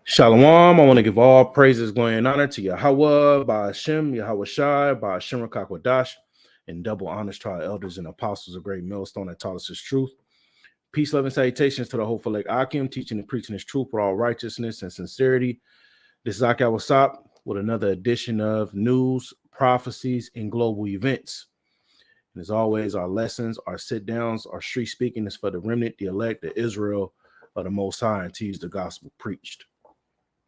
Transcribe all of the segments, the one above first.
Shalom. I want to give all praises, glory, and honor to Yahweh, by Hashem, Yahweh Shai, by Hashem Rakakwadash, and double honors to our elders and apostles of great millstone that taught us his truth. Peace, love, and salutations to the hopeful Lake Akim, teaching and preaching his truth with all righteousness and sincerity. This is Ak Wasap with another edition of news, prophecies, and global events. And as always, our lessons, our sit downs, our street speaking is for the remnant, the elect, the Israel of the Most High, and teach the gospel preached.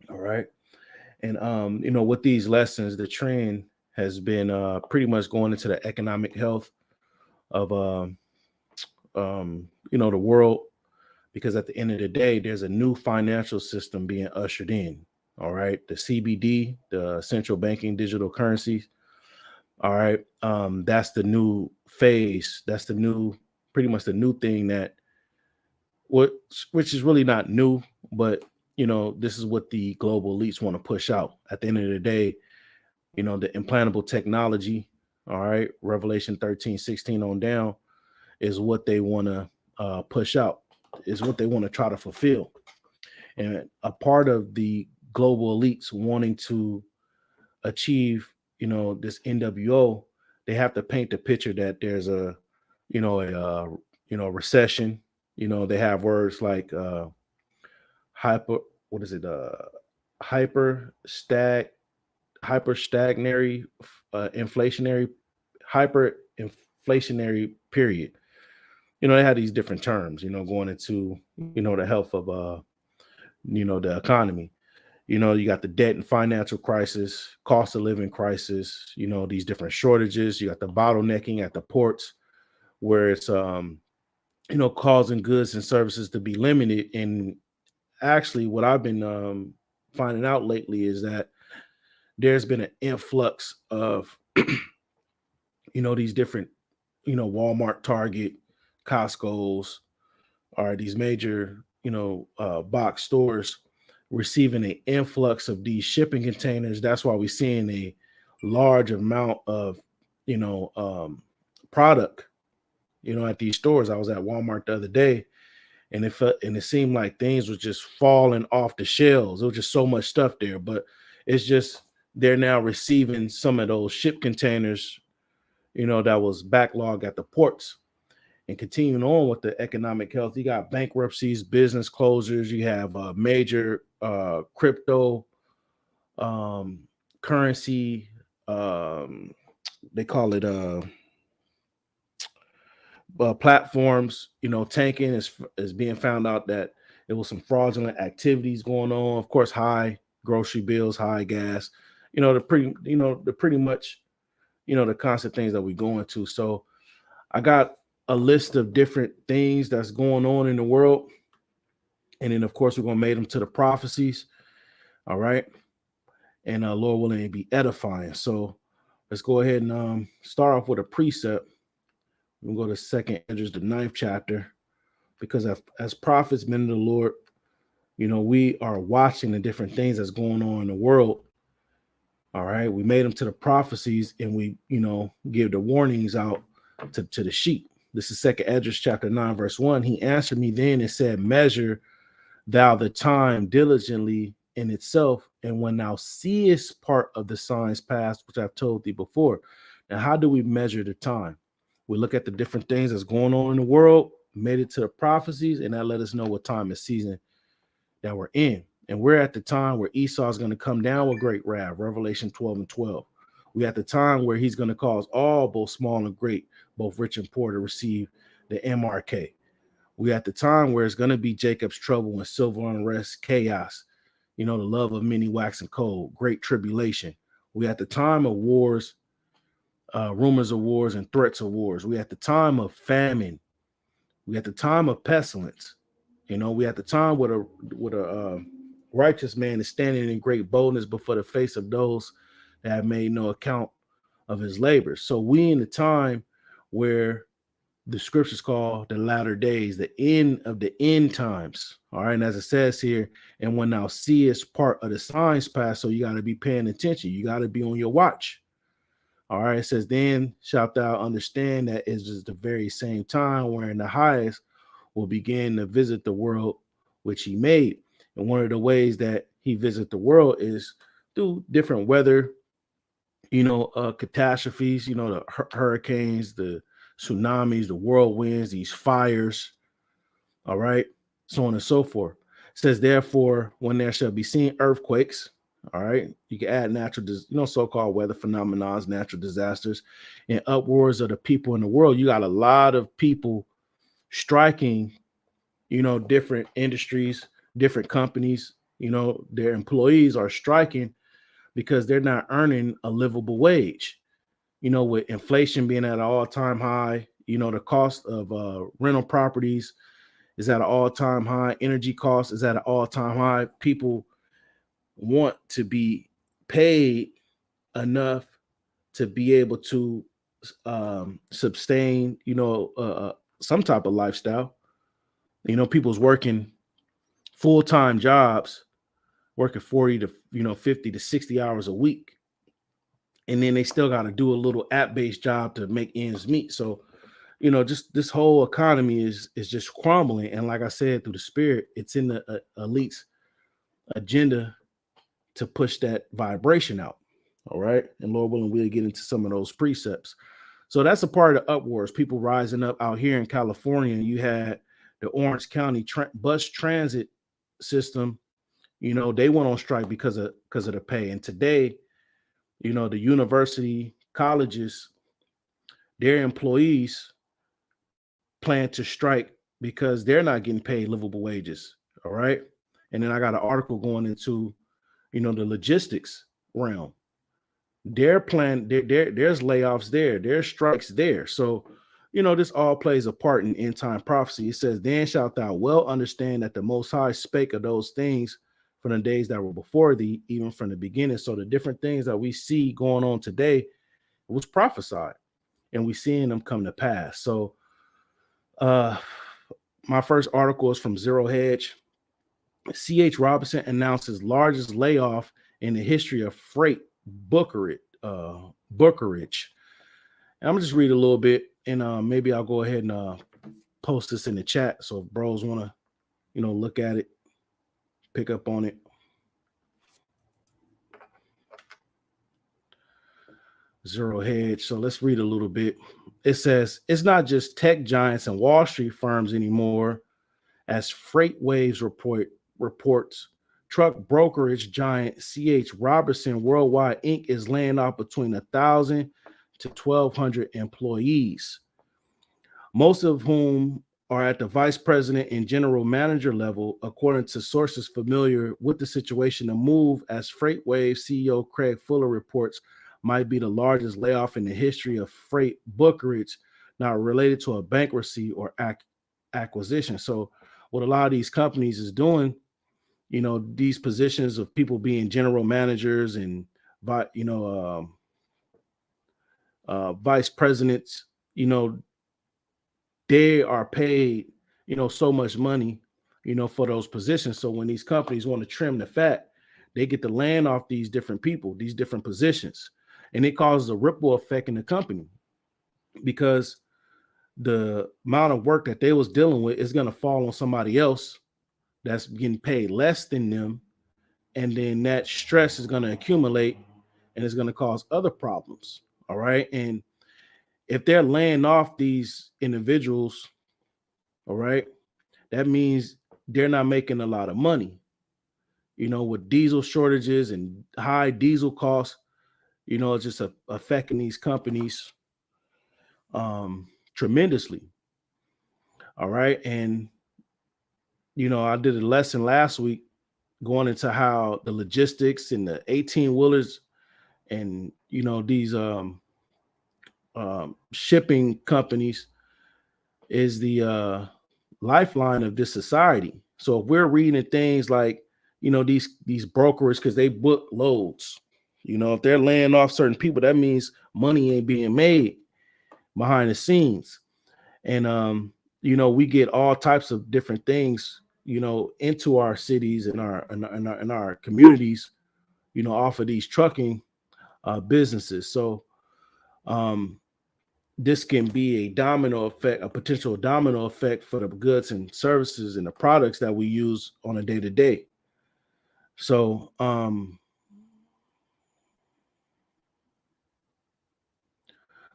All right. And, with these lessons, the trend has been pretty much going into the economic health of, the world, because at the end of the day, there's a new financial system being ushered in. All right. The CBD, the central banking digital currencies. All right. That's the new phase. That's pretty much the new thing which is really not new, but this is what the global elites want to push out. At the end of the day, the implantable technology, all right, Revelation 13:16 on down, is what they want to push out, is what they want to try to fulfill. And a part of the global elites wanting to achieve, this NWO, they have to paint the picture that there's a recession. They have words like hyper stagnary hyper inflationary period. They had these different terms, going into the health of the economy. You got the debt and financial crisis, cost of living crisis, these different shortages. You got the bottlenecking at the ports, where it's causing goods and services to be limited. And actually, what I've been finding out lately is that there's been an influx of these different Walmart, Target, Costco's, or these major box stores receiving an influx of these shipping containers. That's why we're seeing a large amount of product at these stores. I was at Walmart the other day, and it seemed like things was just falling off the shelves. There was just so much stuff there, but it's just they're now receiving some of those ship containers, that was backlogged at the ports. And continuing on with the economic health, you got bankruptcies, business closures. You have major crypto currency. They call it platforms, tanking. Is being found out that it was some fraudulent activities going on. Of course, high grocery bills, high gas. The pretty much the constant things that we go into. So I got a list of different things that's going on in the world, and then of course we're gonna make them to the prophecies. All right, and Lord willing, it be edifying. So let's go ahead and start off with a precept. We'll go to Second Esdras, the 9th chapter, because as prophets, men of the Lord, we are watching the different things that's going on in the world. All right, we made them to the prophecies, and we give the warnings out to the sheep. This is Second Esdras chapter 9, verse 1. He answered me then and said, measure thou the time diligently in itself, and when thou seest part of the signs past, which I've told thee before. Now, how do we measure the time? We look at the different things that's going on in the world, made it to the prophecies, and that let us know what time and season that we're in. And we're at the time where Esau is going to come down with great wrath, Revelation 12:12. We at the time where he's going to cause all, both small and great, both rich and poor, to receive the MRK. We at the time where it's going to be Jacob's trouble and silver unrest, chaos, the love of many waxing cold, great tribulation. We at the time of wars, rumors of wars and threats of wars. We at the time of famine. We at the time of pestilence. We at the time where a righteous man is standing in great boldness before the face of those that have made no account of his labor. So we in the time where the scriptures call the latter days, the end of the end times. All right. And as it says here, and when thou seest part of the signs past, so you got to be paying attention. You got to be on your watch. All right. It says, then shalt thou understand that it is the very same time wherein the highest will begin to visit the world which he made. And one of the ways that he visit the world is through different weather, catastrophes, the hurricanes, the tsunamis, the whirlwinds, these fires, all right, so on and so forth. It says, therefore, when there shall be seen earthquakes, all right, you can add so-called weather phenomena, natural disasters, and upwards of the people in the world. You got a lot of people striking, different industries, different companies, their employees are striking because they're not earning a livable wage. With inflation being at an all-time high, the cost of rental properties is at an all-time high. Energy costs is at an all-time high. People want to be paid enough to be able to sustain, some type of lifestyle. People's working full-time jobs, working 40 to 50 to 60 hours a week, and then they still got to do a little app-based job to make ends meet. So just this whole economy is just crumbling. And like I said, through the spirit, it's in the elite's agenda to push that vibration out. All right. And Lord willing, we'll get into some of those precepts. So that's a part of the upwards, people rising up out here in California. You had the Orange County bus transit system. They went on strike because of the pay. And today, the university colleges, their employees plan to strike because they're not getting paid livable wages. All right. And then I got an article going into, the logistics realm. Their plan, there's layoffs there, there's strikes there. So, this all plays a part in end time prophecy. It says, then shalt thou well understand that the Most High spake of those things from the days that were before thee, even from the beginning. So the different things that we see going on today was prophesied, and we seeing them come to pass. So my first article is from Zero Hedge. C.H. Robinson announces largest layoff in the history of freight Bookerage. And I'm gonna just read a little bit, and maybe I'll go ahead and post this in the chat. So if bros want to, look at it, pick up on it. Zero Hedge. So let's read a little bit. It says, it's not just tech giants and Wall Street firms anymore, as Freight Waves reports. Truck brokerage giant C.H. Robertson Worldwide Inc. is laying off between 1,000 to 1,200 employees, most of whom are at the vice president and general manager level, according to sources familiar with the situation. The move, as FreightWaves CEO Craig Fuller reports, might be the largest layoff in the history of freight brokerage, not related to a bankruptcy or acquisition. So what a lot of these companies is doing, these positions of people being general managers and vice presidents, they are paid, so much money, for those positions. So when these companies want to trim the fat, they get to land off these different people, these different positions, and it causes a ripple effect in the company, because the amount of work that they was dealing with is going to fall on somebody else that's getting paid less than them. And then that stress is going to accumulate, and it's going to cause other problems. All right. And if they're laying off these individuals, all right, that means they're not making a lot of money. With diesel shortages and high diesel costs, it's just affecting these companies tremendously. All right. And, I did a lesson last week going into how the logistics and the 18 wheelers and, these shipping companies is the lifeline of this society. So if we're reading things like, these brokers, because they book loads, if they're laying off certain people, that means money ain't being made behind the scenes. And we get all types of different things, into our cities and our communities, off of these trucking businesses. So this can be a domino effect, a potential domino effect for the goods and services and the products that we use on a day-to-day. So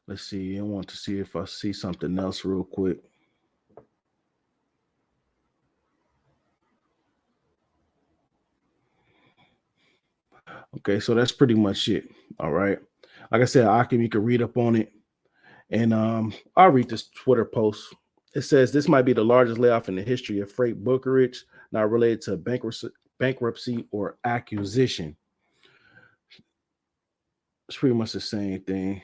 let's see. I want to see if I see something else real quick. Okay, so that's pretty much it. All right. Like I said, Akim, you can read up on it. And I'll read this Twitter post. It says this might be the largest layoff in the history of freight brokerage, not related to bankruptcy or acquisition. It's pretty much the same thing.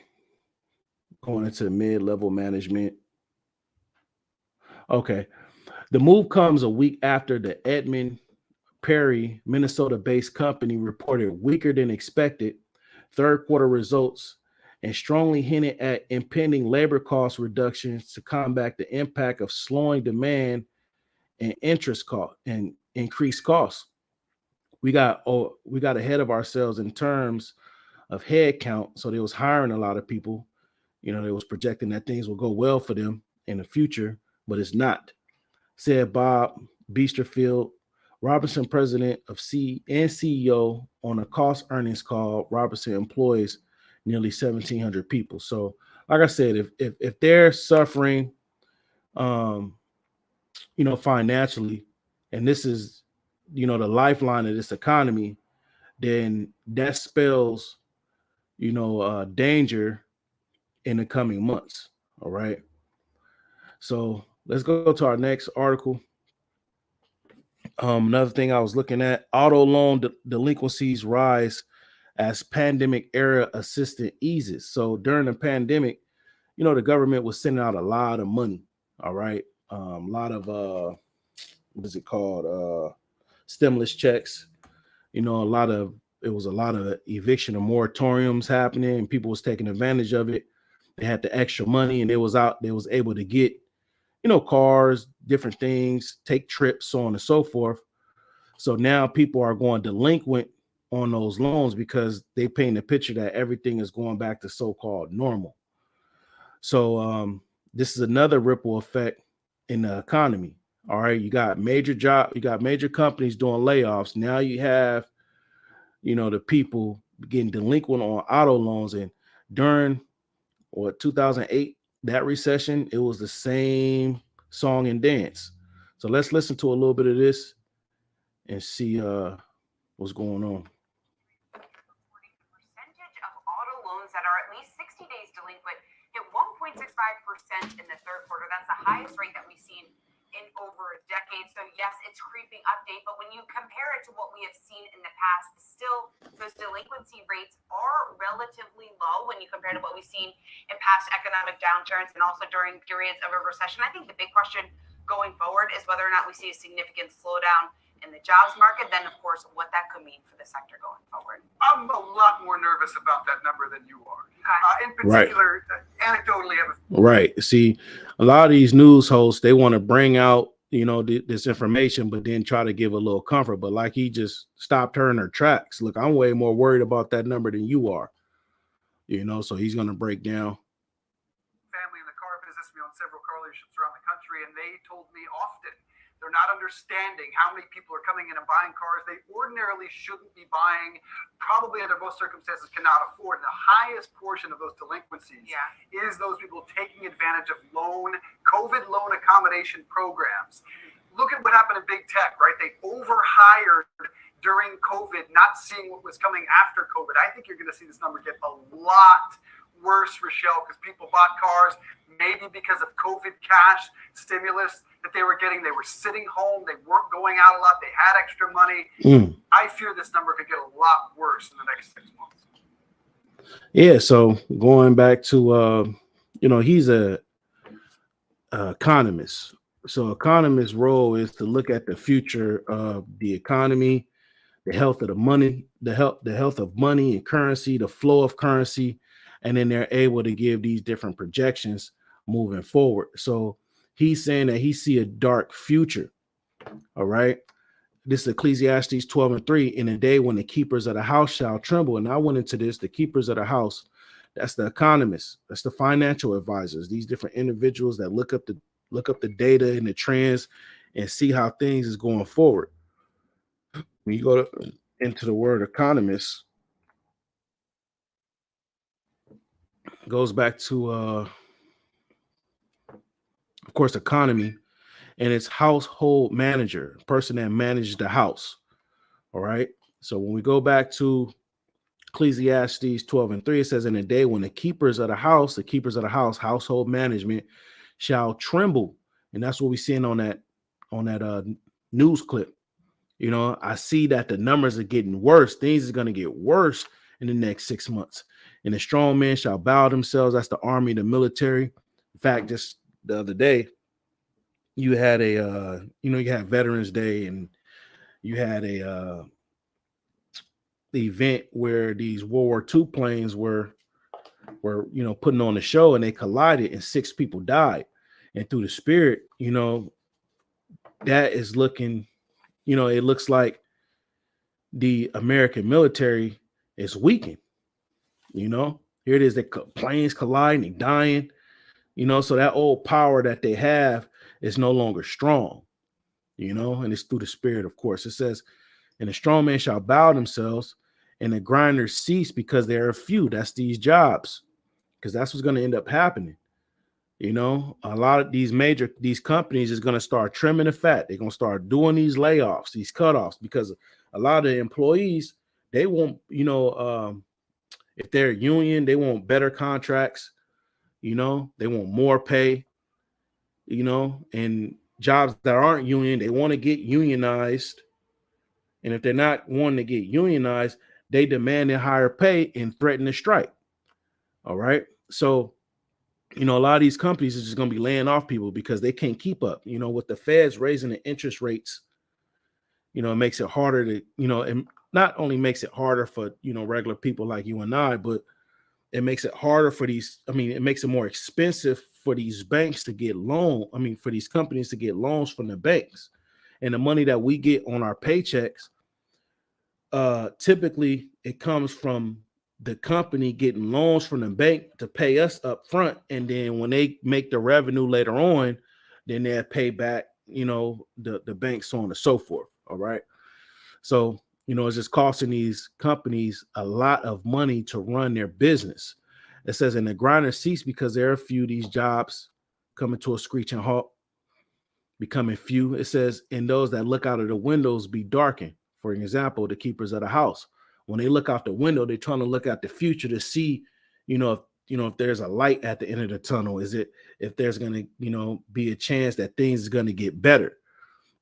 Going into mid-level management. Okay. The move comes a week after the Edmund Perry, Minnesota-based company reported weaker than expected third quarter results and strongly hinted at impending labor cost reductions to combat the impact of slowing demand and interest cost and increased costs. We got ahead of ourselves in terms of head count. So they was hiring a lot of people. They was projecting that things will go well for them in the future, but it's not, said Bob Beesterfield, Robinson president of C and CEO on a cost earnings call. Robinson employs nearly 1,700 people. So, like I said, if they're suffering, um, financially, and this is, the lifeline of this economy, then that spells, danger in the coming months. All right. So let's go to our next article. Another thing I was looking at: auto loan delinquencies rise as pandemic era assistance eases. So during the pandemic, the government was sending out a lot of money. All right. A lot of what is it called? Stimulus checks. It was a lot of eviction or moratoriums happening, and people was taking advantage of it. They had the extra money, and they was able to get, cars, different things, take trips, so on and so forth. So now people are going delinquent on those loans because they paint a picture that everything is going back to so-called normal. So this is another ripple effect in the economy. All right, you got major companies doing layoffs. Now you have, the people getting delinquent on auto loans. And during 2008, that recession, it was the same song and dance. So let's listen to a little bit of this and see what's going on. Percentage of auto loans that are at least 60 days delinquent hit 1.65% in the third quarter. That's the highest rate that we've seen in over a decade. So yes, it's creeping update, but when you compare it to what we have seen in the past, still those delinquency rates are relatively low when you compare to what we've seen in past economic downturns and also during periods of a recession. I think the big question going forward is whether or not we see a significant slowdown in the jobs market, then of course what that could mean for the sector going forward. I'm a lot more nervous about that number than you are. In particular, anecdotally, right. See, a lot of these news hosts, they want to bring out, this information, but then try to give a little comfort. But like he just stopped her in her tracks. Look, I'm way more worried about that number than you are. So he's going to break down. Family in the car business, we own several car dealerships around the country, and they told me often they're not understanding how many people are coming in and buying cars they ordinarily shouldn't be buying, probably under most circumstances cannot afford. The highest portion of those delinquencies is those people taking advantage of COVID loan accommodation programs. Look at what happened in big tech, right? They overhired during COVID, not seeing what was coming after COVID. I think you're going to see this number get a lot worse, Rochelle, because people bought cars maybe because of COVID cash stimulus that they were getting. They were sitting home. They weren't going out a lot. They had extra money. I fear this number could get a lot worse in the next 6 months. Yeah. So going back to, he's a economist. So economist's role is to look at the future of the economy, the health of the money, the health of money and currency, the flow of currency, and then they're able to give these different projections moving forward. So he's saying that he see a dark future. All right. This is Ecclesiastes 12:3. In a day when the keepers of the house shall tremble. And I went into this, the keepers of the house, that's the economists, that's the financial advisors, these different individuals that look up the data and the trends and see how things is going forward. When you go to into the word economist, goes back to of course, economy, and it's household manager, person that manages the house. All right. So when we go back to Ecclesiastes 12:3, it says, in a day when the keepers of the house, household management, shall tremble. And that's what we're seeing on that news clip. I see that the numbers are getting worse. Things are going to get worse in the next 6 months. And the strong men shall bow themselves. That's the army, the military. In fact, just the other day, you had you had Veterans Day, and you had the event where these World War II planes were putting on the show, and they collided and 6 people died. And through the spirit, that is looking, it looks like the American military is weakened. Here it is, the planes colliding and dying, so that old power that they have is no longer strong, and it's through the spirit, of course. It says, and the strong men shall bow themselves, and the grinders cease because there are few. That's these jobs, because that's what's going to end up happening. A lot of these companies is going to start trimming the fat. They're going to start doing these layoffs, these cutoffs, because a lot of the employees, they want, if they're union, they want better contracts, they want more pay, and jobs that aren't union, they want to get unionized. And if they're not wanting to get unionized, they demand a higher pay and threaten to strike. All right. So, a lot of these companies are just going to be laying off people because they can't keep up. With the Feds raising the interest rates, it makes it harder to, and not only makes it harder for, regular people like you and I, but it makes it harder for it makes it more expensive for these banks to get for these companies to get loans from the banks. And the money that we get on our paychecks, typically it comes from the company getting loans from the bank to pay us up front, and then when they make the revenue later on, then they'll pay back the bank, so on and so forth. All right, so it's just costing these companies a lot of money to run their business. It says, and the grinder cease because there are few, these jobs coming to a screeching halt, becoming few. It says, and those that look out of the windows be darkened. For example, the keepers of the house, when they look out the window, they're trying to look at the future to see, if there's a light at the end of the tunnel. Is it, if there's going to, be a chance that things is going to get better,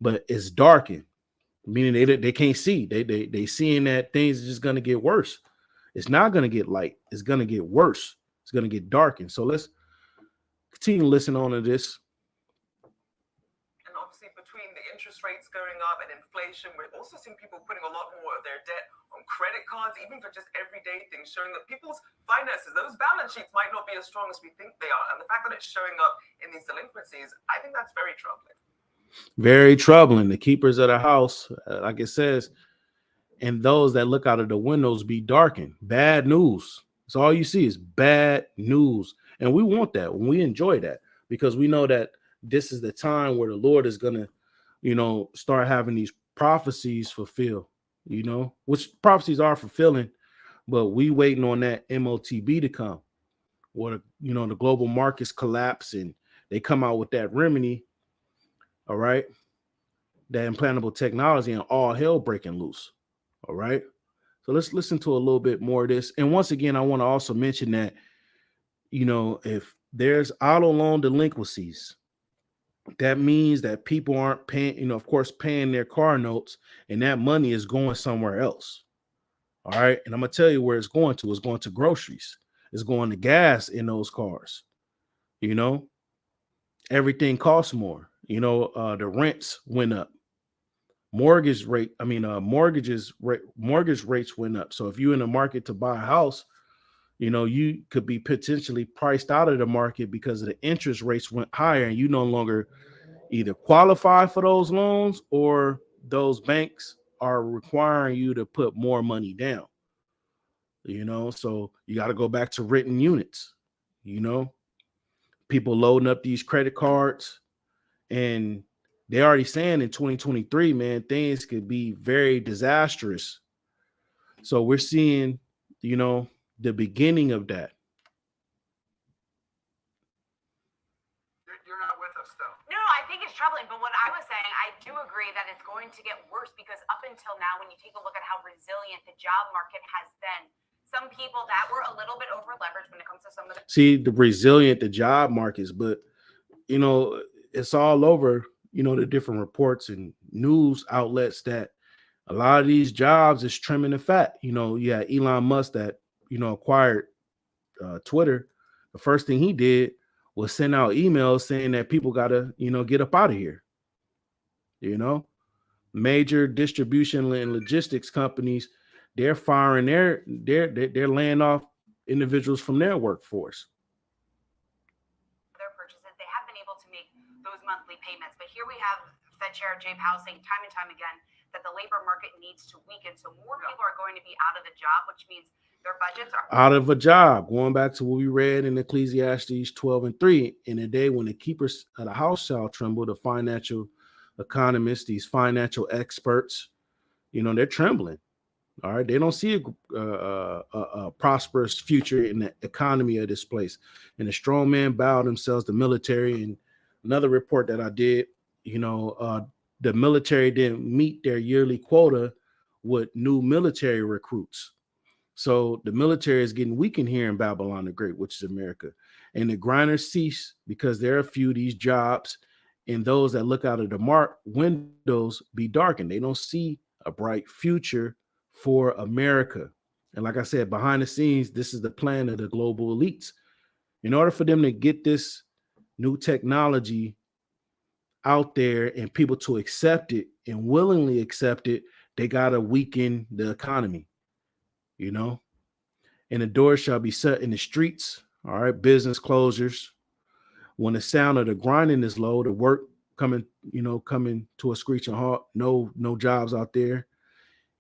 but it's darkened, meaning they can't see. They seeing that things are just going to get worse. It's not going to get light. It's going to get worse. It's going to get darkened. So let's continue to listen on to this. Between the interest rates going up and inflation, we're also seeing people putting a lot more of their debt on credit cards, even for just everyday things, showing that people's finances, those balance sheets might not be as strong as we think they are. And the fact that it's showing up in these delinquencies, I think that's very troubling. Very troubling. The keepers of the house, like it says, and those that look out of the windows be darkened. Bad news. So all you see is bad news. And we want that. We enjoy that because we know that this is the time where the Lord is going to, start having these prophecies fulfill, which prophecies are fulfilling, but we waiting on that MOTB to come, where, the global markets collapse and they come out with that remedy. All right. That implantable technology and all hell breaking loose. All right. So let's listen to a little bit more of this. And once again, I want to also mention that, if there's auto loan delinquencies, that means that people aren't paying, of course, paying their car notes, and that money is going somewhere else. All right. And I'm going to tell you where it's going to. It's going to groceries. It's going to gas in those cars. Everything costs more. The rents went up. Mortgage rates went up. So if you're in the market to buy a house, you could be potentially priced out of the market because the interest rates went higher, and you no longer either qualify for those loans, or those banks are requiring you to put more money down. So you got to go back to written units. People loading up these credit cards, and they're already saying in 2023, man, things could be very disastrous. So we're seeing, the beginning of that. You're not with us, though. No, I think it's troubling. But what I was saying, I do agree that it's going to get worse because up until now, when you take a look at how resilient the job market has been, some people that were a little bit over leveraged when it comes to some of the resilient the job markets, but it's all over, the different reports and news outlets that a lot of these jobs is trimming the fat. Yeah, Elon Musk that, acquired Twitter. The first thing he did was send out emails saying that people got to, get up out of here. Major distribution and logistics companies, they're firing they're laying off individuals from their workforce. their purchases, they have been able to make those monthly payments. But here we have Fed Chair Jay Powell saying time and time again that the labor market needs to weaken. So more people are going to be out of the job, which means their budgets are out of a job. Going back to what we read in Ecclesiastes 12:3, in a day when the keepers of the house shall tremble, the financial economists, these financial experts, they're trembling. All right, they don't see a prosperous future in the economy of this place. And the strong men bow themselves, the military. And another report that I did, the military didn't meet their yearly quota with new military recruits. So the military is getting weakened here in Babylon the Great, which is America. And the grinders cease because there are a few of these jobs, and those that look out of the windows be darkened. They don't see a bright future for America. And like I said, behind the scenes, this is the plan of the global elites. In order for them to get this new technology out there and people to accept it and willingly accept it, they got to weaken the economy, and the doors shall be set in the streets. All right, business closures. When the sound of the grinding is low, the work coming to a screeching halt. No jobs out there.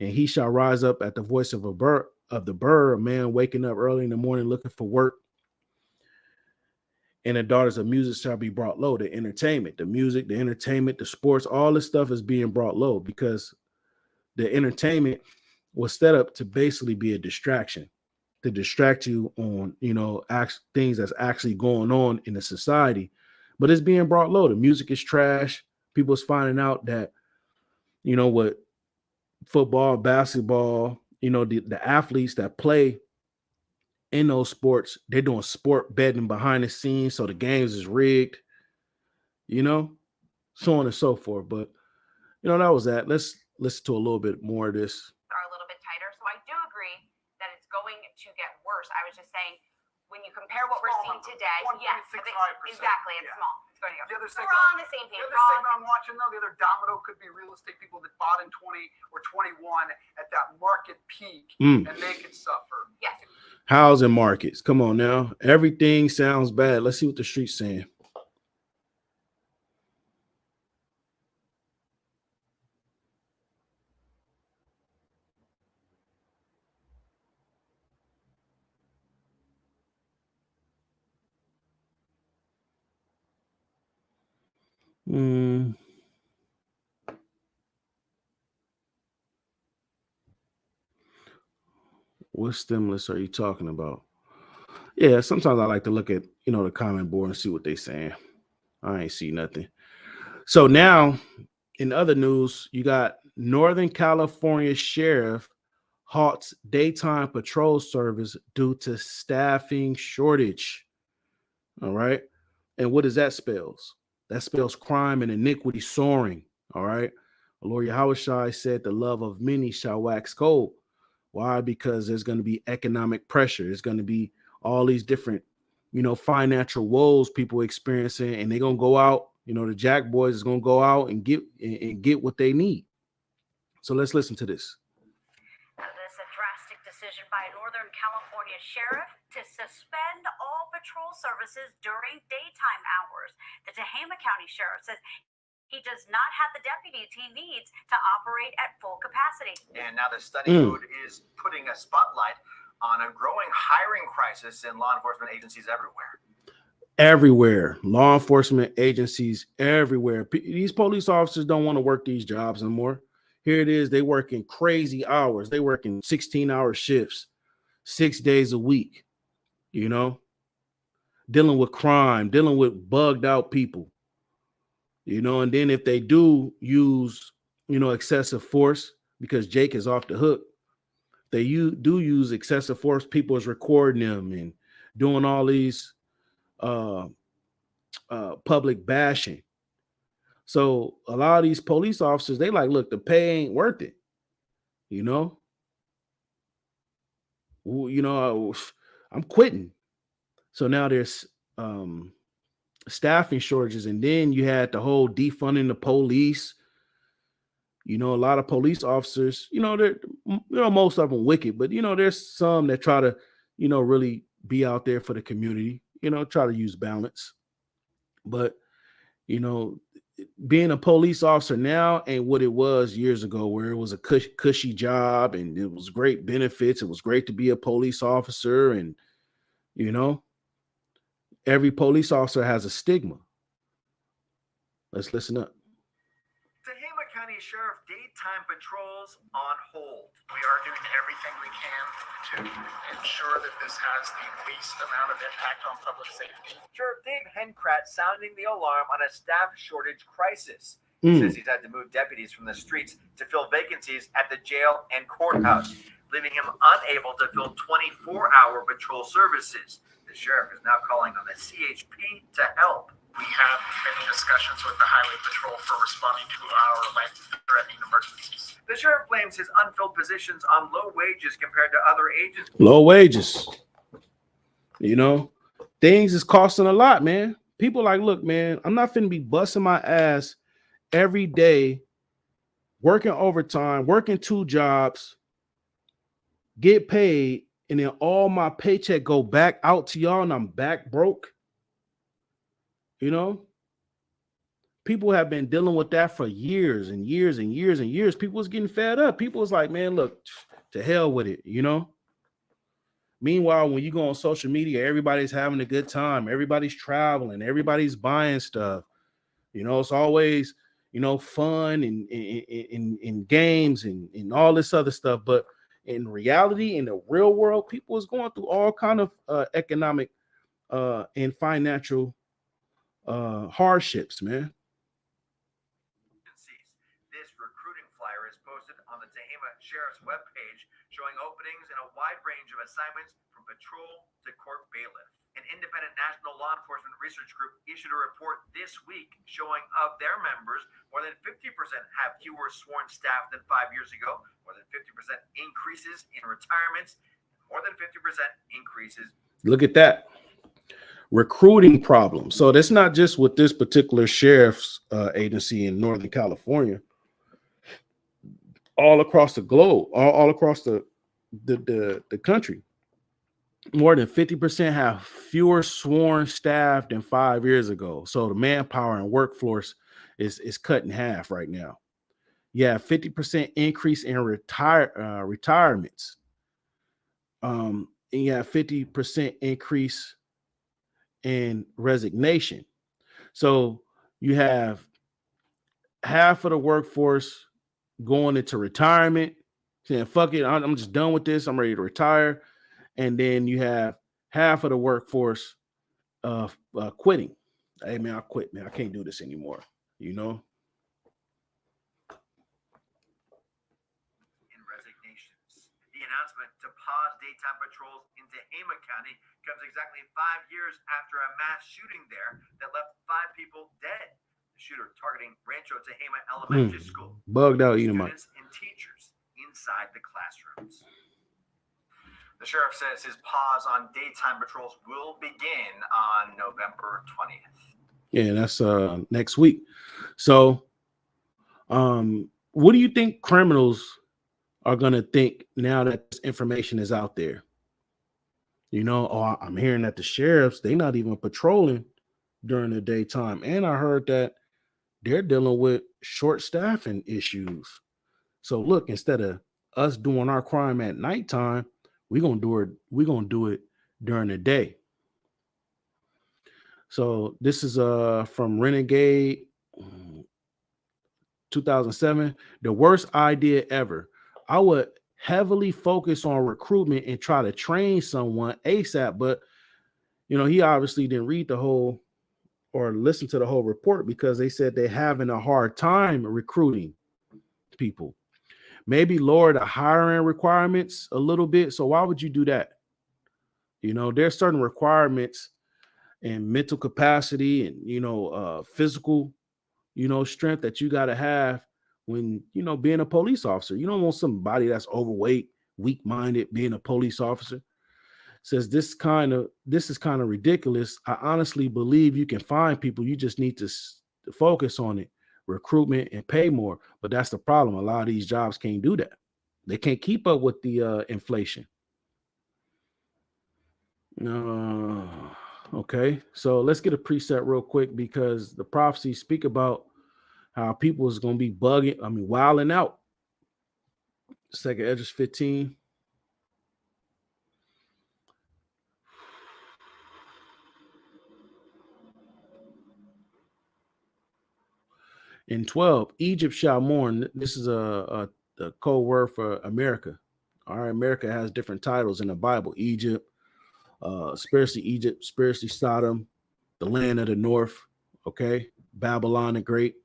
And he shall rise up at the voice of the bird, a man waking up early in the morning looking for work. And the daughters of music shall be brought low. The entertainment, the music, the entertainment, the sports, all this stuff is being brought low because the entertainment was set up to basically be a distraction, to distract you on, things that's actually going on in the society. But it's being brought low. The music is trash. People's finding out that, what football, basketball, the athletes that play in those sports, they're doing sport betting behind the scenes. So the games is rigged, so on and so forth. But, that was that. Let's listen to a little bit more of this. are a little bit tighter. So I do agree that it's going to get worse. I was just saying, when you compare what we're seeing today, yes, exactly, it's small. It's going to go. The other So segment, we're on the same page. the other segment I'm watching, though, the other domino could be real estate people that bought in 20 or 21 at that market peak, and they could suffer. Yes. Housing markets. Come on now. Everything sounds bad. Let's see what the street's saying. What stimulus are you talking about? Yeah, sometimes I like to look at, the comment board and see what they're saying. I ain't see nothing. So now, in other news, you got Northern California sheriff halts daytime patrol service due to staffing shortage. All right. And what does that spells? That spells crime and iniquity soaring. All right. Lord Yahushua said the love of many shall wax cold. Why? Because there's going to be economic pressure. There's going to be all these different, financial woes people experiencing, and they're going to go out. The Jack boys is going to go out and get what they need. So let's listen to this. This is a drastic decision by a Northern California sheriff to suspend all patrol services during daytime hours. The Tehama County Sheriff says he does not have the deputies he needs to operate at full capacity. And now the study mode is putting a spotlight on a growing hiring crisis in law enforcement agencies everywhere. Everywhere. Law enforcement agencies everywhere. These police officers don't want to work these jobs anymore. Here it is. They working crazy hours. They working 16-hour shifts, 6 days a week, you know, dealing with crime, dealing with bugged out people, you know, and then if they do use, you know, excessive force, because Jake is off the hook, do use excessive force, people is recording them and doing all these uh, public bashing. So a lot of these police officers, they like, look, the pay ain't worth it, you know. You know, I'm quitting. So now there's staffing shortages, and then you had the whole defunding the police. You know, a lot of police officers, you know, they're, you know, most of them wicked, but you know, there's some that try to, you know, really be out there for the community, you know, try to use balance. But, you know, being a police officer now ain't what it was years ago, where it was a cushy job and it was great benefits. It was great to be a police officer. And, you know, every police officer has a stigma. Let's listen up. Tehama County Sheriff daytime patrols on hold. We are doing everything we can to ensure that this has the least amount of impact on public safety. Sheriff Dave Henkrat sounding the alarm on a staff shortage crisis. He says he's had to move deputies from the streets to fill vacancies at the jail and courthouse, leaving him unable to fill 24-hour patrol services. The sheriff is now calling on the CHP to help. We have many discussions with the Highway Patrol for responding to our life-threatening emergencies. The sheriff blames his unfilled positions on low wages compared to other agencies. Low wages. You know, things is costing a lot, man. People like, look, man, I'm not finna be busting my ass every day, working overtime, working 2 jobs, get paid, and then all my paycheck go back out to y'all and I'm back broke. You know, people have been dealing with that for years and years and years and years. People was getting fed up. People was like, man, look, to hell with it, you know. Meanwhile, when you go on social media, everybody's having a good time. Everybody's traveling. Everybody's buying stuff. You know, it's always, you know, fun and in games and all this other stuff. But in reality, in the real world, people is going through all kind of economic and financial hardships, man. This recruiting flyer is posted on the Tehama Sheriff's webpage, showing openings in a wide range of assignments from patrol to court bailiff. An independent national law enforcement research group issued a report this week showing of their members, more than 50% have fewer sworn staff than 5 years ago, more than 50% increases in retirements, more than 50% increases. Look at that. Recruiting problem. So that's not just with this particular sheriff's agency in Northern California. All across the globe, all across the country, more than 50% have fewer sworn staff than 5 years ago. So the manpower and workforce is cut in half right now. Yeah, 50% increase in retirements. And you have 50% increase in resignation. So you have half of the workforce going into retirement, saying, fuck it, I'm just done with this. I'm ready to retire. And then you have half of the workforce quitting. Hey, man, I quit, man. I can't do this anymore, you know? In resignations. The announcement to pause daytime patrols in Tehama County comes exactly 5 years after a mass shooting there that left 5 people dead. The shooter targeting Rancho Tehama Elementary School. Bugged out Edomite. Students and teachers inside the classrooms. The sheriff says his pause on daytime patrols will begin on November 20th. Yeah, that's next week. So what do you think criminals are going to think now that this information is out there? You know, oh, I'm hearing that the sheriffs, they're not even patrolling during the daytime. And I heard that they're dealing with short staffing issues. So look, instead of us doing our crime at nighttime, we're gonna do it during the day. So this is from Renegade 2007, the worst idea ever. I would heavily focus on recruitment and try to train someone ASAP, but he obviously didn't read the whole or listen to the whole report because they said they're having a hard time recruiting people. Maybe lower the hiring requirements a little bit. So why would you do that? There's certain requirements and mental capacity and physical strength that you got to have when being a police officer. You don't want somebody that's overweight, weak-minded being a police officer. Says this is kind of ridiculous. I honestly believe you can find people. You just need to focus on it, recruitment, and pay more. But that's the problem. A lot of these jobs can't do that. They can't keep up with the inflation. Okay, so let's get a preset real quick because the prophecies speak about how people is going to be wilding out. Second Esdras 15. In 12, Egypt shall mourn. This is a code word for America. All right, America has different titles in the Bible. Egypt, spiritually Sodom, the land of the north. Okay, Babylon the great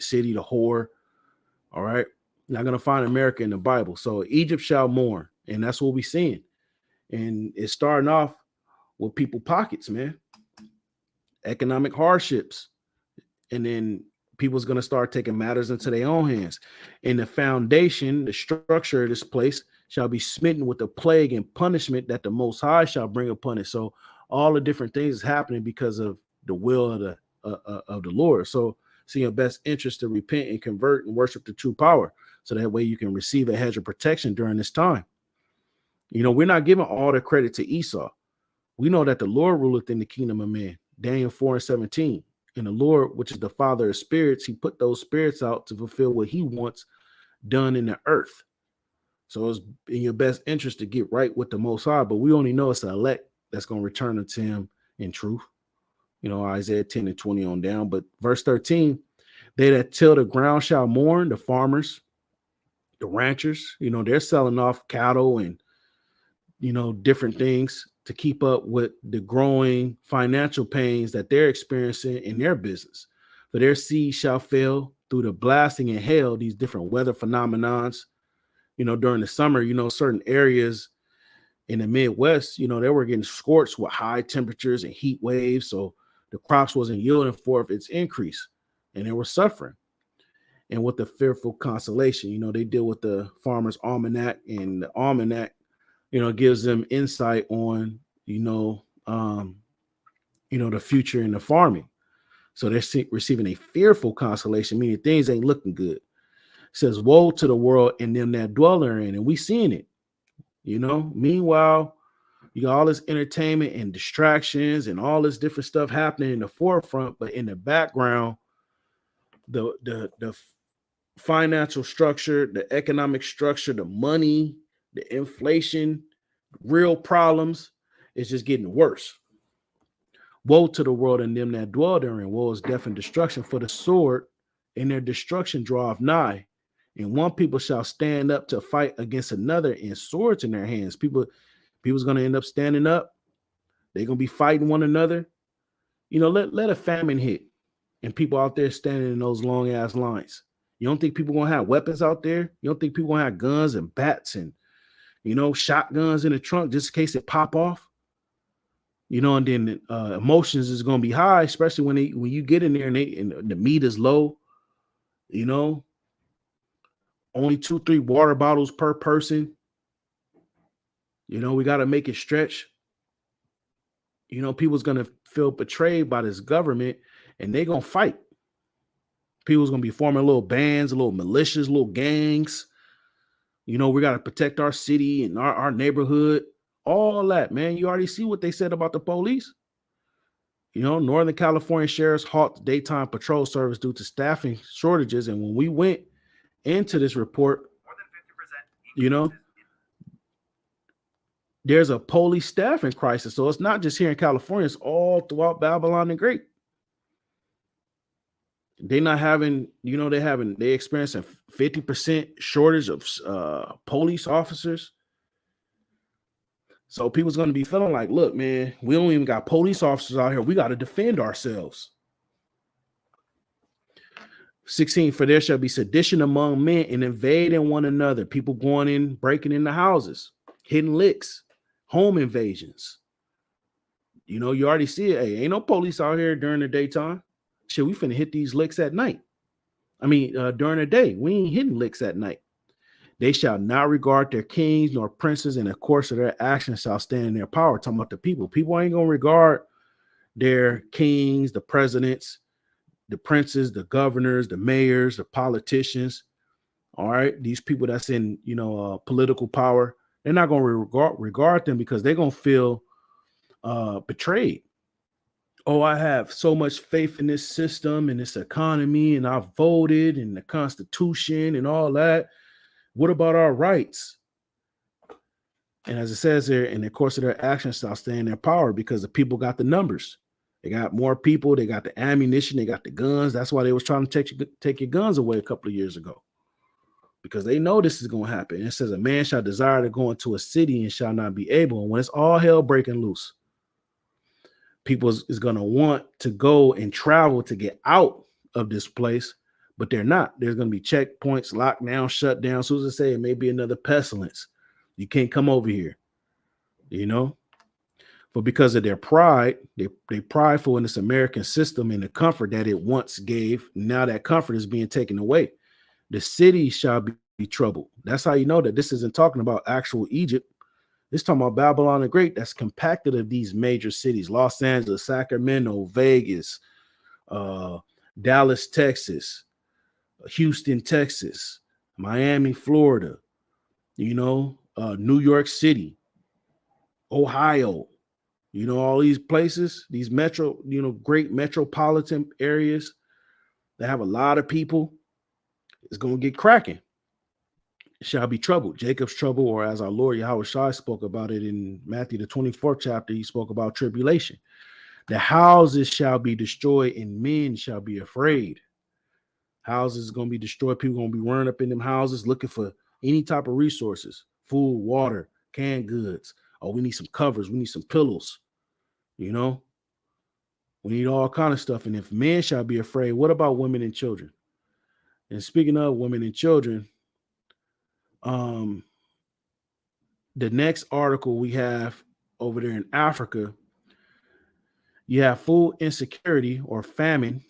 city, the whore. All right, not gonna find America in the Bible. So Egypt shall mourn, and that's what we're seeing. And it's starting off with people pockets, man. Economic hardships, and then people's going to start taking matters into their own hands. And the foundation, the structure of this place shall be smitten with the plague and punishment that the Most High shall bring upon it. So all the different things is happening because of the will of the Lord. So it's in your best interest to repent and convert and worship the true power. So that way you can receive a hedge of protection during this time. We're not giving all the credit to Esau. We know that the Lord ruleth in the kingdom of man. Daniel 4:17. And the Lord, which is the Father of spirits, he put those spirits out to fulfill what he wants done in the earth. So it's in your best interest to get right with the Most High, but we only know it's the elect that's going to return unto him in truth. Isaiah 10:20 on down. But verse 13, they that till the ground shall mourn, the farmers, the ranchers, they're selling off cattle and, different things to keep up with the growing financial pains that they're experiencing in their business. For their seed shall fail through the blasting and hail, these different weather phenomenons. During the summer, certain areas in the Midwest, they were getting scorched with high temperatures and heat waves. So the crops wasn't yielding forth its increase and they were suffering. And with the fearful consolation, they deal with the Farmer's Almanac, and the Almanac gives them insight on, the future in the farming. So they're receiving a fearful consolation, meaning things ain't looking good. It says, woe to the world and them that dwell therein. And we seeing it, Meanwhile, you got all this entertainment and distractions and all this different stuff happening in the forefront, but in the background, the financial structure, the economic structure, the money, the inflation, real problems is just getting worse. Woe to the world and them that dwell therein. Woe is death and destruction, for the sword and their destruction draweth nigh. And one people shall stand up to fight against another, and swords in their hands. People's going to end up standing up. They're going to be fighting one another. Let a famine hit and people out there standing in those long ass lines. You don't think people going to have weapons out there? You don't think people going to have guns and bats and, shotguns in the trunk just in case it pop off? And then emotions is going to be high, especially when you get in there and the meat is low, only 2-3 water bottles per person. We got to make it stretch. People's going to feel betrayed by this government and they're going to fight. People's going to be forming little bands, little militias, little gangs. We got to protect our city and our neighborhood. All that, man. You already see what they said about the police. Northern California sheriffs halt daytime patrol service due to staffing shortages. And when we went into this report, more than 50%, there's a police staffing crisis. So it's not just here in California, it's all throughout Babylon the Great. They not having, they experiencing 50% shortage of police officers. So people's going to be feeling like, look, man, we don't even got police officers out here. We got to defend ourselves. 16, for there shall be sedition among men and invading one another. People going in, breaking into houses, hitting licks, home invasions. You already see it. Hey, ain't no police out here during the daytime. Shit, we finna hit these licks at night. During the day. We ain't hitting licks at night. They shall not regard their kings nor princes, and the course of their actions shall stand in their power. Talking about the people. People ain't going to regard their kings, the presidents, the princes, the governors, the mayors, the politicians. All right. These people that's in, political power, they're not going to regard them because they're going to feel betrayed. Oh, I have so much faith in this system and this economy, and I voted in the Constitution and all that. What about our rights? And as it says there, in the course of their actions shall stay in their power, because the people got the numbers. They got more people. They got the ammunition. They got the guns. That's why they was trying to take your guns away a couple of years ago, because they know this is going to happen. And it says a man shall desire to go into a city and shall not be able. And when it's all hell breaking loose, people is going to want to go and travel to get out of this place, but they're not. There's going to be checkpoints, lockdown, shutdown. Susan said it may be another pestilence. You can't come over here, But because of their pride, they prideful in this American system and the comfort that it once gave. Now that comfort is being taken away. The city shall be troubled. That's how you know that this isn't talking about actual Egypt. It's talking about Babylon the Great. That's compacted of these major cities: Los Angeles, Sacramento, Vegas, Dallas, Texas, Houston, Texas, Miami, Florida, New York City, Ohio, all these places, these great metropolitan areas that have a lot of people. It's going to get cracking. It shall be troubled. Jacob's trouble, or as our Lord Yahweh Shai spoke about it in Matthew, the 24th chapter, he spoke about tribulation. The houses shall be destroyed and men shall be afraid. Houses is going to be destroyed. People going to be running up in them houses looking for any type of resources: food, water, canned goods. Oh, we need some covers. We need some pillows. We need all kind of stuff. And if men shall be afraid, what about women and children? And speaking of women and children, the next article we have over there in Africa, you have food insecurity or famine.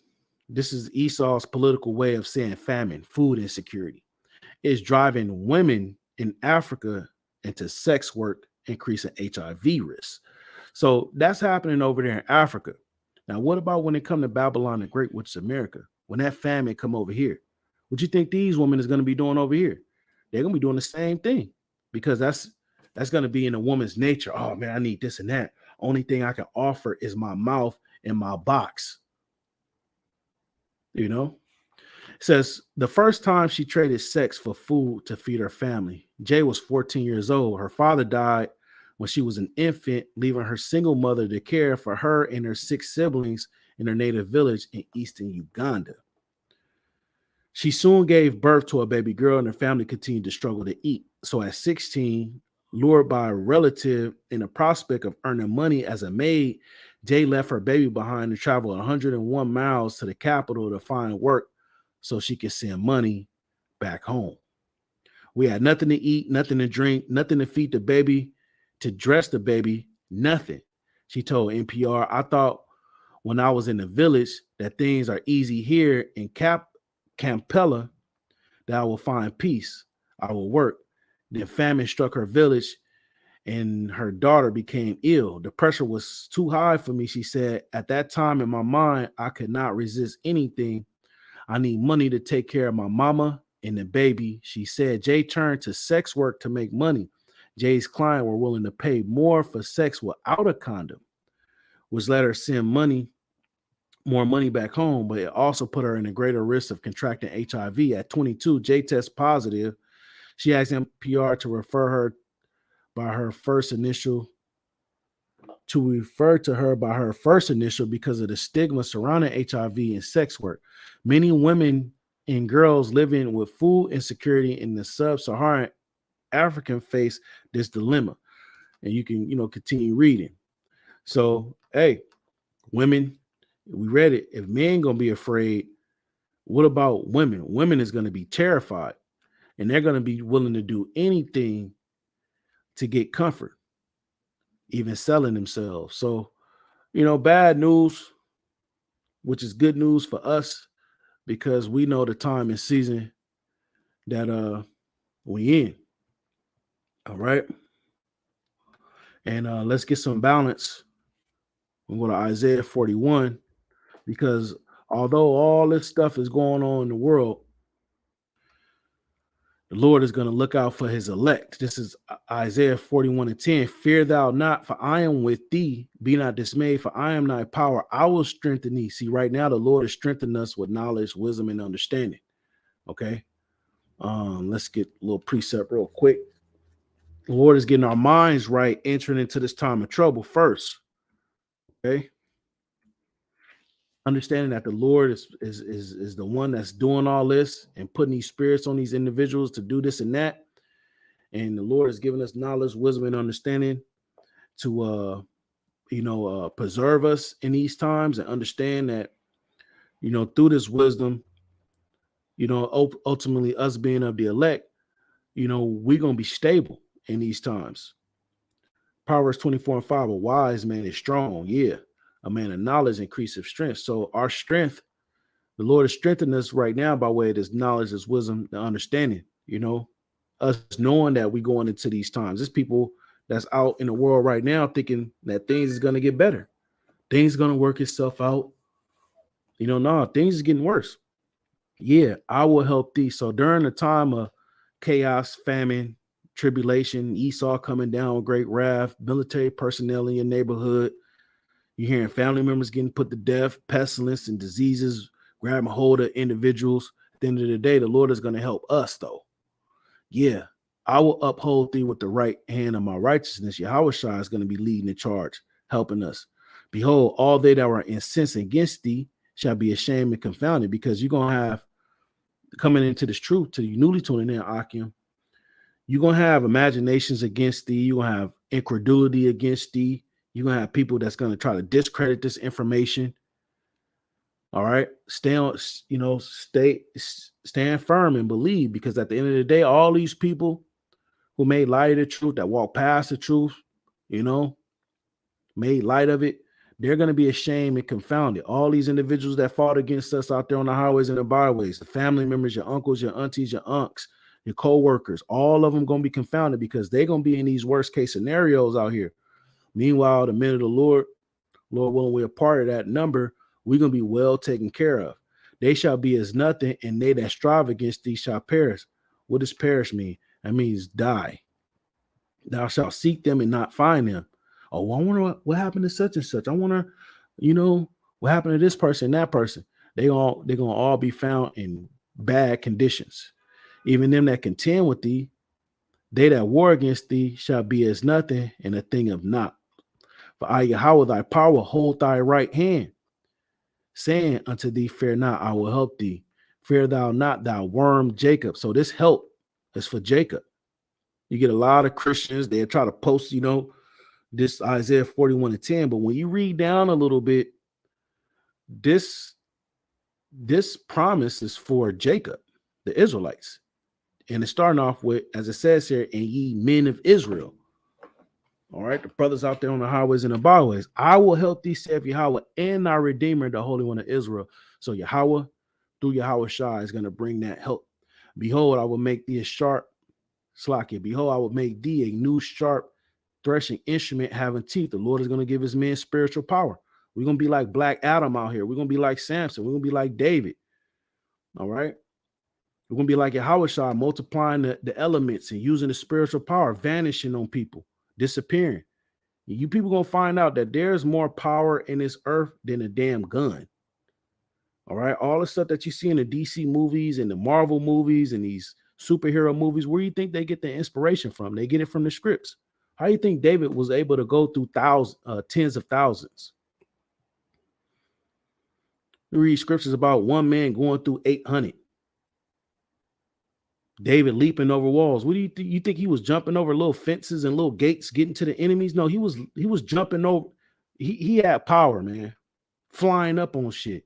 This is Esau's political way of saying famine. Food insecurity is driving women in Africa into sex work, increasing HIV risk. So that's happening over there in Africa. Now, what about when it comes to Babylon the Great, which is America? When that famine come over here, what you think these women is going to be doing over here? They're going to be doing the same thing, because that's going to be in a woman's nature. Oh man, I need this and that. Only thing I can offer is my mouth and my box. It says the first time she traded sex for food to feed her family, Jay was 14 years old. Her father died when she was an infant, leaving her single mother to care for her and her 6 siblings in her native village in eastern Uganda. She soon gave birth to a baby girl, and her family continued to struggle to eat. So at 16, lured by a relative and the prospect of earning money as a maid, Jay left her baby behind and traveled 101 miles to the capital to find work so she could send money back home. We had nothing to eat, nothing to drink, nothing to feed the baby, to dress the baby, nothing. She told NPR, I thought when I was in the village that things are easy here in Kampala, that I will find peace. I will work. Then famine struck her village and her daughter became ill. The pressure was too high for me, she said. At that time in my mind, I could not resist anything. I need money to take care of my mama and the baby. She said Jay turned to sex work to make money. Jay's client were willing to pay more for sex without a condom, which let her send more money back home, but it also put her in a greater risk of contracting HIV. At 22, Jay tested positive. She asked NPR to refer her by her first initial to refer to her by her first initial because of the stigma surrounding HIV and sex work. Many women and girls living with food insecurity in the sub-Saharan African face this dilemma. And you can, continue reading. So, hey, women, we read it. If men gonna be afraid, what about women? Women is gonna be terrified, and they're gonna be willing to do anything to get comfort, even selling themselves. So, bad news, which is good news for us because we know the time and season that we in. All right. And let's get some balance. We'll go to Isaiah 41 because although all this stuff is going on in the world, the Lord is going to look out for his elect. This is Isaiah 41:10. Fear thou not, for I am with thee. Be not dismayed, for I am thy power. I will strengthen thee. See, right now, the Lord is strengthening us with knowledge, wisdom, and understanding. Okay. Let's get a little precept real quick. The Lord is getting our minds right, entering into this time of trouble first. Okay. Understanding that the Lord is the one that's doing all this and putting these spirits on these individuals to do this and that. And the Lord has given us knowledge, wisdom, and understanding to preserve us in these times and understand that, through this wisdom, ultimately us being of the elect, we're gonna be stable in these times. Proverbs 24:5, a wise man is strong. Yeah. A man of knowledge increases strength. So our strength, the Lord is strengthening us right now by way of this knowledge, this wisdom, the understanding, us knowing that we're going into these times. There's people that's out in the world right now thinking that things is going to get better. Things going to work itself out. No, things is getting worse. Yeah, I will help thee. So during the time of chaos, famine, tribulation, Esau coming down, great wrath, military personnel in your neighborhood, you're hearing family members getting put to death, pestilence and diseases grabbing hold of individuals. At the end of the day, the Lord is going to help us, though. Yeah, I will uphold thee with the right hand of my righteousness. Yahweh Shai is going to be leading the charge, helping us. Behold, all they that are incensed against thee shall be ashamed and confounded, because you're going to have, coming into this truth, to you newly tuning in, Akim, you're going to have imaginations against thee. You're going to have incredulity against thee. You're going to have people that's going to try to discredit this information. All right. Stand firm and believe, because at the end of the day, all these people who made light of the truth, that walk past the truth, made light of it, they're going to be ashamed and confounded. All these individuals that fought against us out there on the highways and the byways, the family members, your uncles, your aunties, your unks, your co-workers, all of them going to be confounded because they're going to be in these worst case scenarios out here. Meanwhile, the men of the Lord willing, we're a part of that number. We're going to be well taken care of. They shall be as nothing, and they that strive against thee shall perish. What does perish mean? That means die. Thou shalt seek them and not find them. Oh, I wonder what happened to such and such. I wonder, what happened to this person, that person. They're gonna all be found in bad conditions. Even them that contend with thee, they that war against thee shall be as nothing and a thing of naught. For I, Yahweh, thy power, hold thy right hand, saying unto thee, fear not, I will help thee. Fear thou not, thou worm Jacob. So this help is for Jacob. You get a lot of Christians, they try to post, this Isaiah 41:10. But when you read down a little bit, this promise is for Jacob, the Israelites. And it's starting off with, as it says here, and ye men of Israel. All right, the brothers out there on the highways and the byways. I will help thee, saith Yahweh, and thy Redeemer, the Holy One of Israel. So Yahweh, through Yahweh Shai, is going to bring that help. Behold, I will make thee a sharp slack. Behold, I will make thee a new sharp threshing instrument having teeth. The Lord is going to give his men spiritual power. We're going to be like Black Adam out here. We're going to be like Samson. We're going to be like David. All right. We're going to be like Yahweh Shai, multiplying the elements and using the spiritual power, vanishing on people, disappearing. You people going to find out that there's more power in this earth than a damn gun. All right. All the stuff that you see in the DC movies and the Marvel movies and these superhero movies, where do you think they get the inspiration from? They get it from the scripts. How do you think David was able to go through tens of thousands? We read scriptures about one man going through 800. David leaping over walls. What do you think? You think he was jumping over little fences and little gates, getting to the enemies? No, he was jumping over. He had power, man, flying up on shit.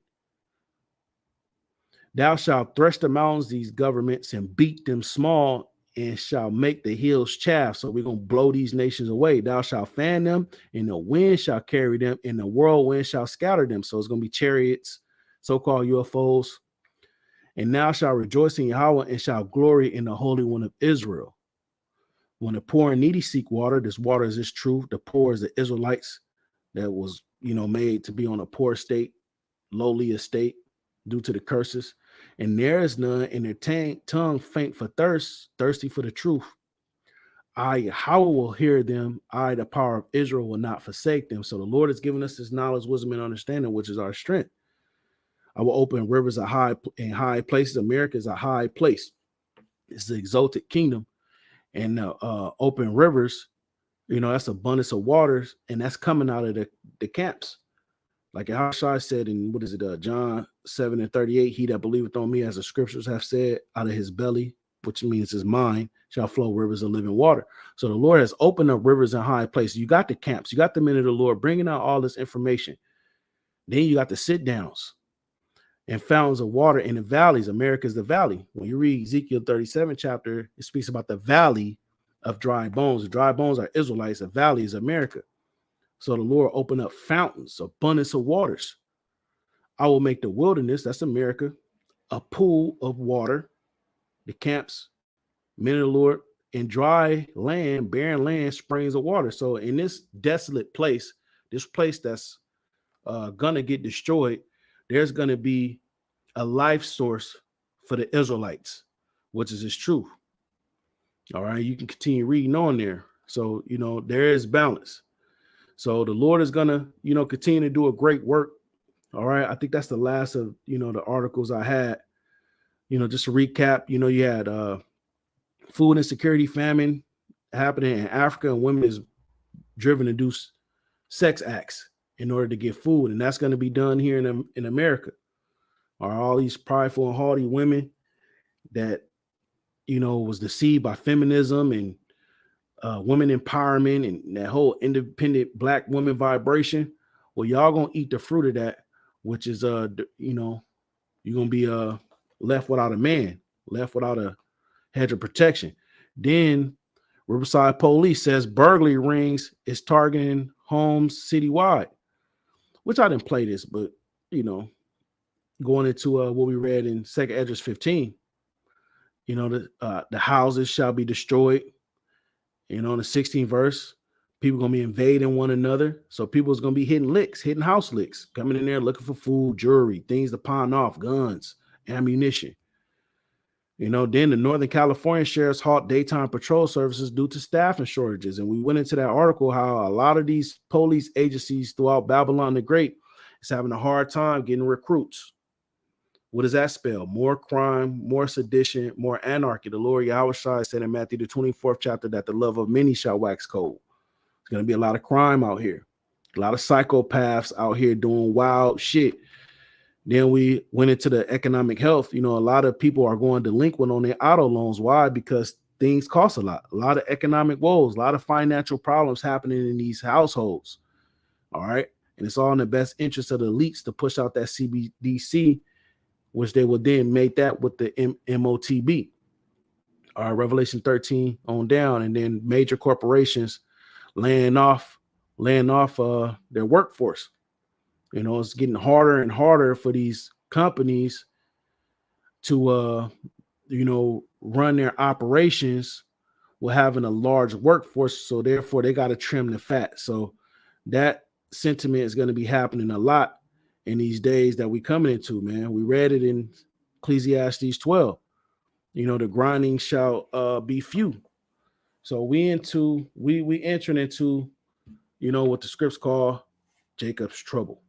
Thou shalt thresh the mountains, these governments, and beat them small, and shall make the hills chaff. So we're going to blow these nations away. Thou shalt fan them, and the wind shall carry them, and the whirlwind shall scatter them. So it's going to be chariots, so-called UFOs. And thou shalt rejoice in Yahweh, and shall glory in the Holy One of Israel. When the poor and needy seek water, this water is this truth. The poor is the Israelites that was, made to be on a poor state, lowly estate due to the curses. And there is none in their tongue faint for thirst, thirsty for the truth. I, Yahweh, will hear them. I, the power of Israel, will not forsake them. So the Lord has given us this knowledge, wisdom, and understanding, which is our strength. I will open rivers in high places. America is a high place. It's the exalted kingdom. And open rivers, that's abundance of waters, and that's coming out of the camps. Like Ahashai said in, John 7:38, he that believeth on me, as the scriptures have said, out of his belly, which means his mind, shall flow rivers of living water. So the Lord has opened up rivers in high places. You got the camps, you got the men of the Lord bringing out all this information. Then you got the sit downs and fountains of water in the valleys. America is the valley. When you read Ezekiel 37 chapter, it speaks about the valley of dry bones. The dry bones are Israelites. The valley is America. So the Lord opened up fountains, abundance of waters. I will make the wilderness, that's America, a pool of water. The camps, men of the Lord, in dry land, barren land, springs of water. So in this desolate place, this place that's gonna get destroyed, there's gonna be a life source for the Israelites, which is his truth. All right, you can continue reading on there. So there is balance. So the Lord is gonna continue to do a great work. All right, I think that's the last of the articles I had. Just to recap, you had food insecurity, famine happening in Africa, and women is driven to do sex acts in order to get food, and that's going to be done here in America. Are all these prideful and haughty women that was deceived by feminism and women empowerment and that whole independent black woman vibration? Well, y'all gonna eat the fruit of that, which is you're gonna be left without a man, left without a hedge of protection. Then Riverside Police says burglary rings is targeting homes citywide, which I didn't play this, but going into what we read in 2nd Esdras 15, the houses shall be destroyed. In the 16th verse, people gonna be invading one another. So people's gonna be hitting house licks, coming in there looking for food, jewelry, things to pawn off, guns, ammunition. Then the Northern California sheriffs halt daytime patrol services due to staffing shortages. And we went into that article how a lot of these police agencies throughout Babylon the Great is having a hard time getting recruits. What does that spell? More crime, more sedition, more anarchy. The Lord Yahweh said in Matthew the 24th chapter that the love of many shall wax cold. There's going to be a lot of crime out here. A lot of psychopaths out here doing wild shit. Then we went into the economic health. A lot of people are going delinquent on their auto loans. Why? Because things cost a lot of economic woes, a lot of financial problems happening in these households. All right. And it's all in the best interest of the elites to push out that CBDC, which they will then make that with the MOTB. All right, Revelation 13 on down. And then major corporations laying off their workforce. It's getting harder and harder for these companies to, run their operations with having a large workforce. So therefore, they got to trim the fat. So that sentiment is going to be happening a lot in these days that we coming into, man. We read it in Ecclesiastes 12. The grinding shall be few. So we entering into, what the scripts call Jacob's trouble.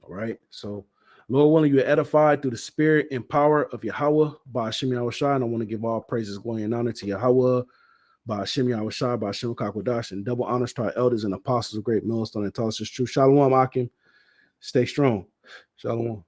All right. So, Lord willing, you are edified through the spirit and power of Yahweh by Hashem Yahushua. And I want to give all praises, glory, and honor to Yahweh by Hashem Yahushua, by Hashem Kakwadash, and double honors to our elders and apostles of Great Millstone and tell us the truth. Shalom, Akim. Stay strong. Shalom.